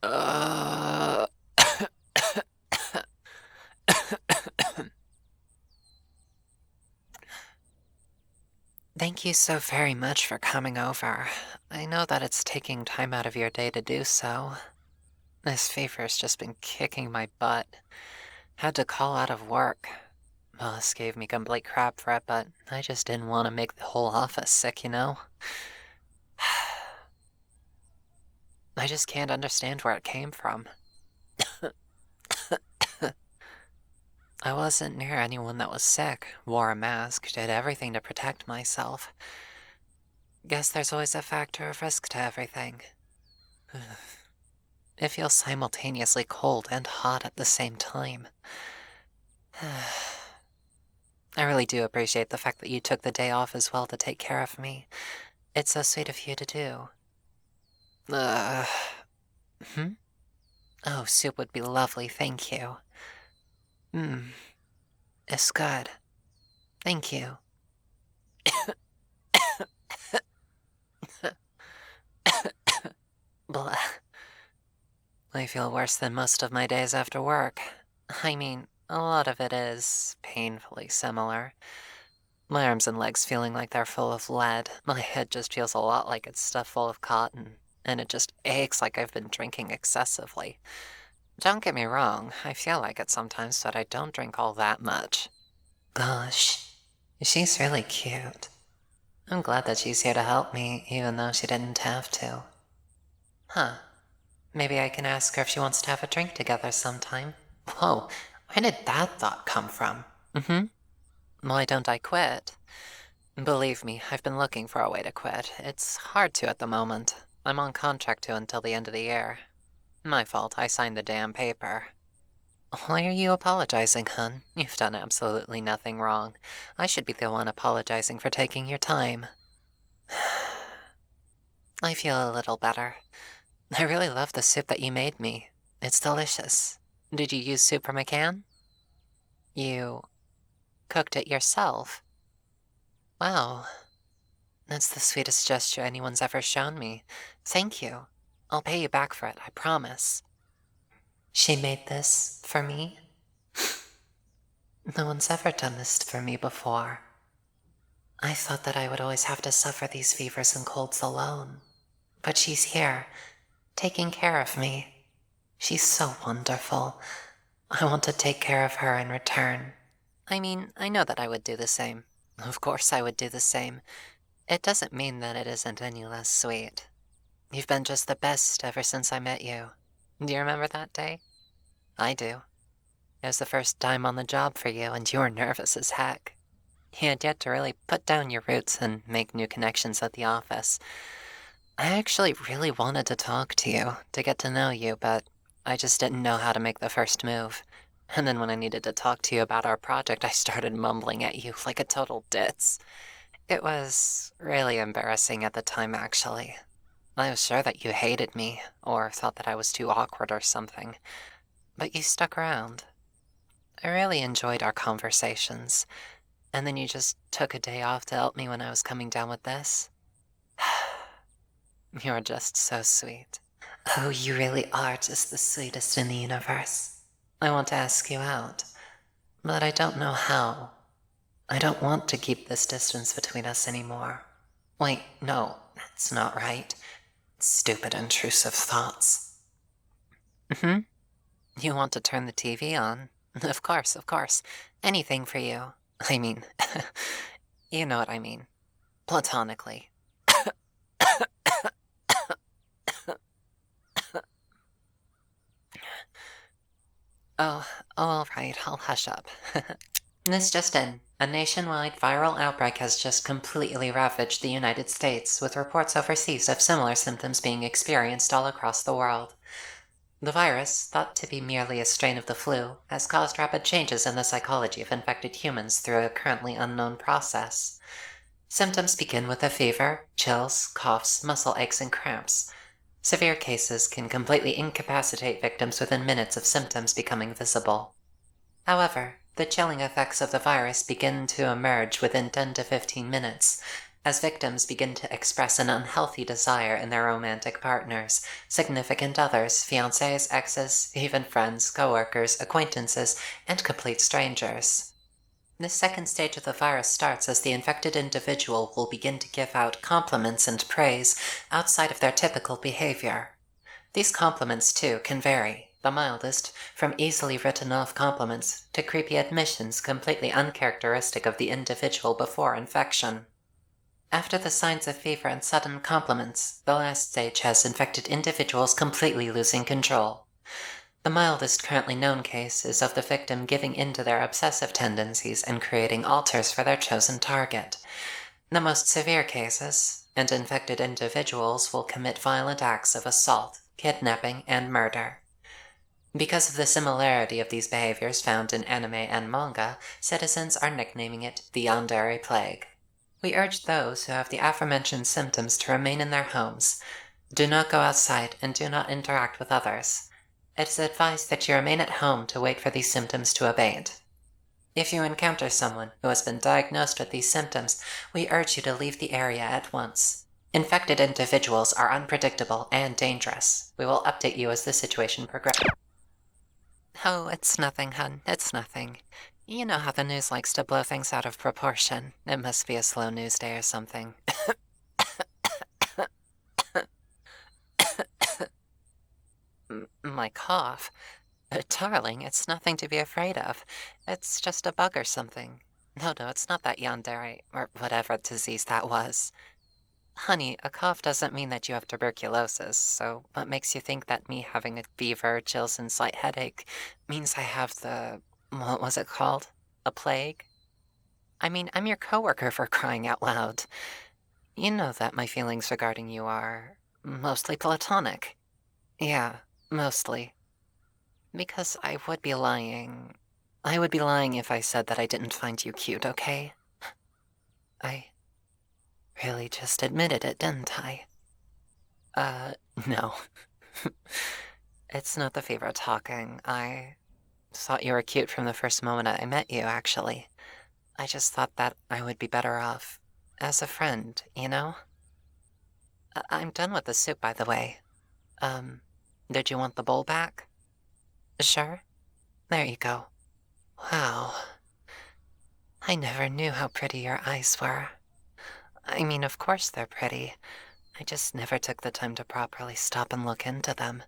Uh... Thank you so very much for coming over. I know that it's taking time out of your day to do so. This fever's just been kicking my butt. Had to call out of work. Boss gave me complete crap for it, but I just didn't want to make the whole office sick, you know? I just can't understand where it came from. I wasn't near anyone that was sick, wore a mask, did everything to protect myself. Guess there's always a factor of risk to everything. It feels simultaneously cold and hot at the same time. I really do appreciate the fact that you took the day off as well to take care of me. It's so sweet of you to do. Hmm? Oh, soup would be lovely, thank you. It's good. Thank you. Blah. I feel worse than most of my days after work. I mean, a lot of it is painfully similar. My arms and legs feeling like they're full of lead. My head just feels a lot like it's stuffed full of cotton, and it just aches like I've been drinking excessively. Don't get me wrong, I feel like it sometimes, but I don't drink all that much. Gosh, she's really cute. I'm glad that she's here to help me, even though she didn't have to. Huh. Maybe I can ask her if she wants to have a drink together sometime. Whoa, where did that thought come from? Why don't I quit? Believe me, I've been looking for a way to quit. It's hard to at the moment. I'm on contract to until the end of the year. My fault, I signed the damn paper. Why are you apologizing, hun? You've done absolutely nothing wrong. I should be the one apologizing for taking your time. I feel a little better. I really love the soup that you made me. It's delicious. Did you use soup from a can? You cooked it yourself? Wow. That's the sweetest gesture anyone's ever shown me. Thank you. I'll pay you back for it, I promise. She made this for me? No one's ever done this for me before. I thought that I would always have to suffer these fevers and colds alone. But she's here, taking care of me. She's so wonderful. I want to take care of her in return. I mean, I know that I would do the same. Of course I would do the same. It doesn't mean that it isn't any less sweet. You've been just the best ever since I met you. Do you remember that day? I do. It was the first time on the job for you, and you were nervous as heck. You had yet to really put down your roots and make new connections at the office. I actually really wanted to talk to you, to get to know you, but I just didn't know how to make the first move. And then when I needed to talk to you about our project, I started mumbling at you like a total ditz. It was really embarrassing at the time, actually. I was sure that you hated me, or thought that I was too awkward or something. But you stuck around. I really enjoyed our conversations. And then you just took a day off to help me when I was coming down with this. You're just so sweet. Oh, you really are just the sweetest in the universe. I want to ask you out, but I don't know how. I don't want to keep this distance between us anymore. Wait, no, that's not right. Stupid, intrusive thoughts. You want to turn the TV on? Of course, of course. Anything for you. I mean, you know what I mean. Platonically. Oh, all right, I'll hush up. This just in. A nationwide viral outbreak has just completely ravaged the United States, with reports overseas of similar symptoms being experienced all across the world. The virus, thought to be merely a strain of the flu, has caused rapid changes in the psychology of infected humans through a currently unknown process. Symptoms begin with a fever, chills, coughs, muscle aches, and cramps. Severe cases can completely incapacitate victims within minutes of symptoms becoming visible. However, the chilling effects of the virus begin to emerge within 10 to 15 minutes, as victims begin to express an unhealthy desire in their romantic partners, significant others, fiancés, exes, even friends, coworkers, acquaintances, and complete strangers. This second stage of the virus starts as the infected individual will begin to give out compliments and praise outside of their typical behavior. These compliments, too, can vary, the mildest, from easily written off compliments to creepy admissions completely uncharacteristic of the individual before infection. After the signs of fever and sudden compliments, the last stage has infected individuals completely losing control. The mildest currently known case is of the victim giving in to their obsessive tendencies and creating altars for their chosen target. The most severe cases, and infected individuals will commit violent acts of assault, kidnapping, and murder. Because of the similarity of these behaviors found in anime and manga, citizens are nicknaming it the Yandere Plague. We urge those who have the aforementioned symptoms to remain in their homes. Do not go outside and do not interact with others. It is advised that you remain at home to wait for these symptoms to abate. If you encounter someone who has been diagnosed with these symptoms, we urge you to leave the area at once. Infected individuals are unpredictable and dangerous. We will update you as the situation progresses. Oh, it's nothing, hun. It's nothing. You know how the news likes to blow things out of proportion. It must be a slow news day or something. My cough. Darling, it's nothing to be afraid of. It's just a bug or something. No, it's not that Yandere, or whatever disease that was. Honey, a cough doesn't mean that you have tuberculosis, so what makes you think that me having a fever, chills, and slight headache means I have what was it called? A plague? I mean, I'm your coworker, for crying out loud. You know that my feelings regarding you are mostly platonic. Yeah, mostly. Because I would be lying. I would be lying if I said that I didn't find you cute, okay? I really just admitted it, didn't I? No. It's not the fever talking. I thought you were cute from the first moment I met you, actually. I just thought that I would be better off as a friend, you know? I'm done with the soup, by the way. Did you want the bowl back? Sure. There you go. Wow. I never knew how pretty your eyes were. I mean, of course they're pretty. I just never took the time to properly stop and look into them.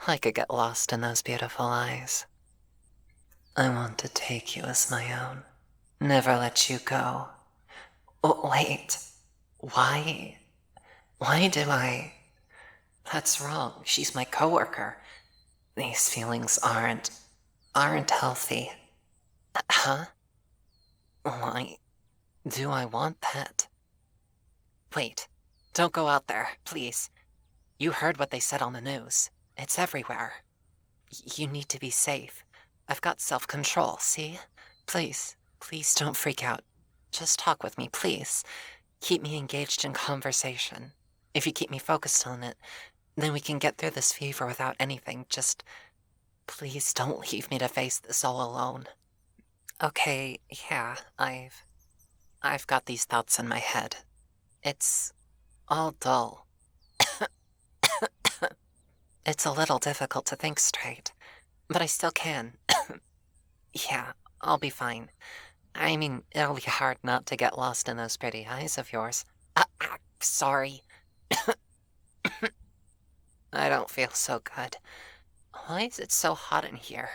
I could get lost in those beautiful eyes. I want to take you as my own. Never let you go. Oh, wait. Why? Why do I... That's wrong. She's my coworker. These feelings aren't healthy. Huh? Why do I want that? Wait. Don't go out there, please. You heard what they said on the news. It's everywhere. You need to be safe. I've got self-control, see? Please don't freak out. Just talk with me, please. Keep me engaged in conversation. If you keep me focused on it, then we can get through this fever without anything. Just please don't leave me to face this all alone. Okay, yeah, I've got these thoughts in my head. It's all dull. It's a little difficult to think straight, but I still can. Yeah, I'll be fine. I mean, it'll be hard not to get lost in those pretty eyes of yours. Sorry. I don't feel so good. Why is it so hot in here?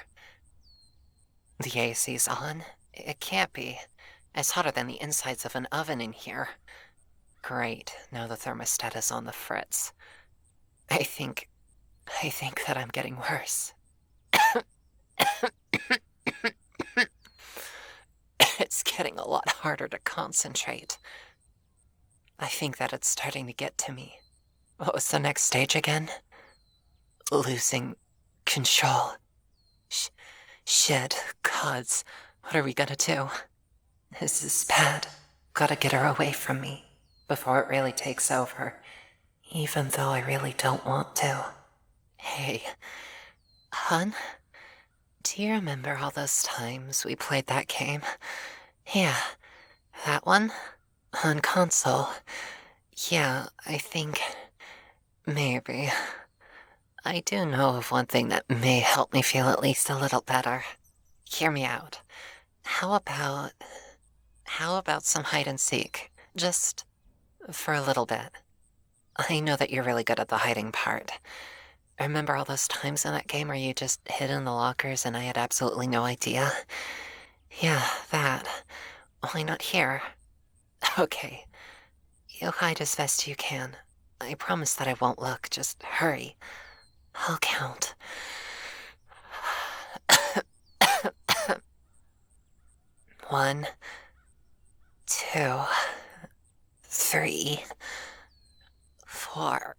The AC's on? It can't be. It's hotter than the insides of an oven in here. Great, now the thermostat is on the fritz. I think that I'm getting worse. It's getting a lot harder to concentrate. I think that it's starting to get to me. What was the next stage again? Losing control. Shit, gods, what are we gonna do? This is bad. Gotta get her away from me before it really takes over, even though I really don't want to. Hey, hun? Do you remember all those times we played that game? Yeah, that one? On console, yeah, I think maybe. I do know of one thing that may help me feel at least a little better. Hear me out. How about... How about some hide and seek? Just for a little bit. I know that you're really good at the hiding part. Remember all those times in that game where you just hid in the lockers and I had absolutely no idea? Yeah, that. Why not here? Okay. You hide as best you can. I promise that I won't look. Just hurry. I'll count. 1, 2, 3, 4,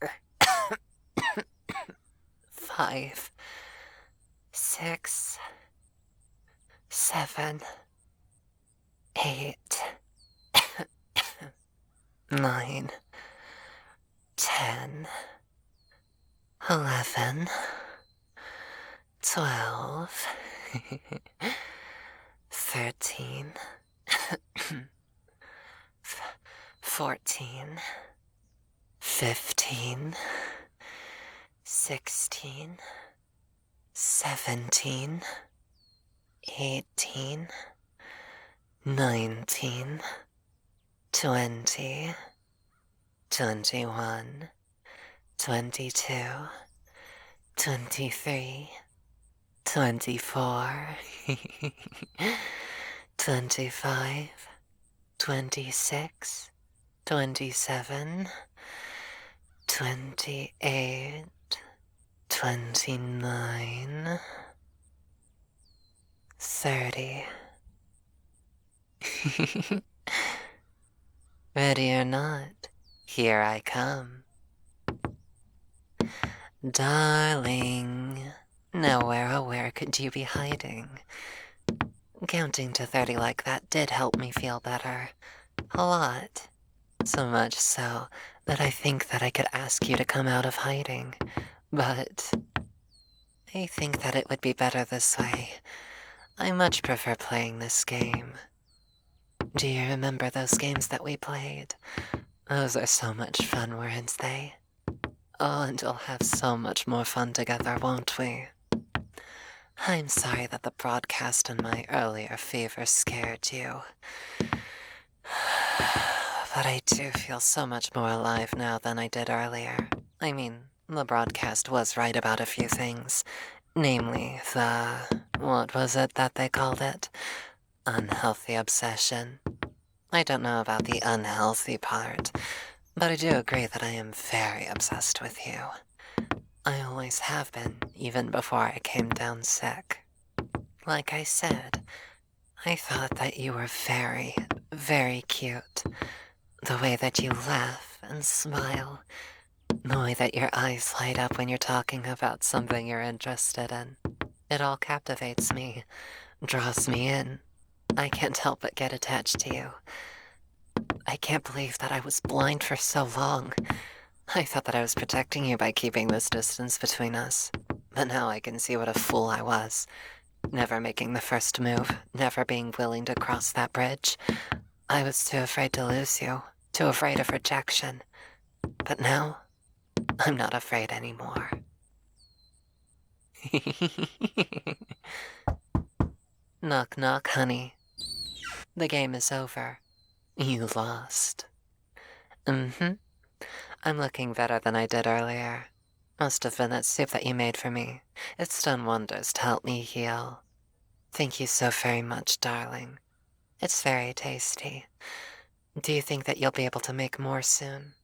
5, 6, 7, 8, 9, 10, 11, 12, 13, 14, 15, 16, 17, 18, 19, 20, 21, 22, 23, 24, 25, 26, 27, 28, 29, 30. Ready or not, here I come. Darling, now where could you be hiding? Counting to 30 like that did help me feel better. A lot. So much so that I think that I could ask you to come out of hiding. But I think that it would be better this way. I much prefer playing this game. Do you remember those games that we played? Those are so much fun, weren't they? Oh, and we'll have so much more fun together, won't we? I'm sorry that the broadcast and my earlier fever scared you. But I do feel so much more alive now than I did earlier. I mean, the broadcast was right about a few things. Namely, what was it that they called it? Unhealthy obsession. I don't know about the unhealthy part, but I do agree that I am very obsessed with you. I always have been, even before I came down sick. Like I said, I thought that you were very, very cute. The way that you laugh and smile. The way that your eyes light up when you're talking about something you're interested in. It all captivates me, draws me in. I can't help but get attached to you. I can't believe that I was blind for so long. I thought that I was protecting you by keeping this distance between us. But now I can see what a fool I was. Never making the first move, never being willing to cross that bridge. I was too afraid to lose you, too afraid of rejection. But now, I'm not afraid anymore. Knock knock, honey. The game is over. You lost. I'm looking better than I did earlier. Must have been that soup that you made for me. It's done wonders to help me heal. Thank you so very much, darling. It's very tasty. Do you think that you'll be able to make more soon?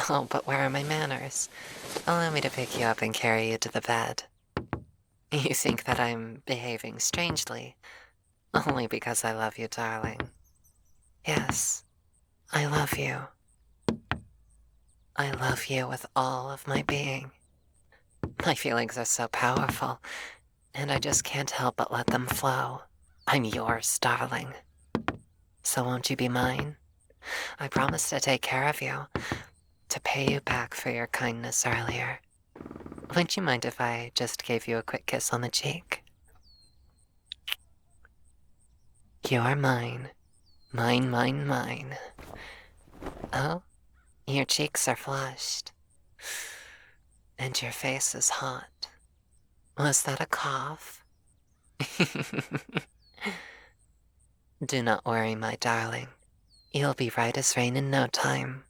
Oh, but where are my manners? Allow me to pick you up and carry you to the bed. You think that I'm behaving strangely? Only because I love you, darling. Yes, I love you. I love you with all of my being. My feelings are so powerful, and I just can't help but let them flow. I'm yours, darling. So won't you be mine? I promise to take care of you, to pay you back for your kindness earlier. Wouldn't you mind if I just gave you a quick kiss on the cheek? You are mine. Mine, mine, mine. Oh, your cheeks are flushed. And your face is hot. Was that a cough? Do not worry, my darling. You'll be right as rain in no time.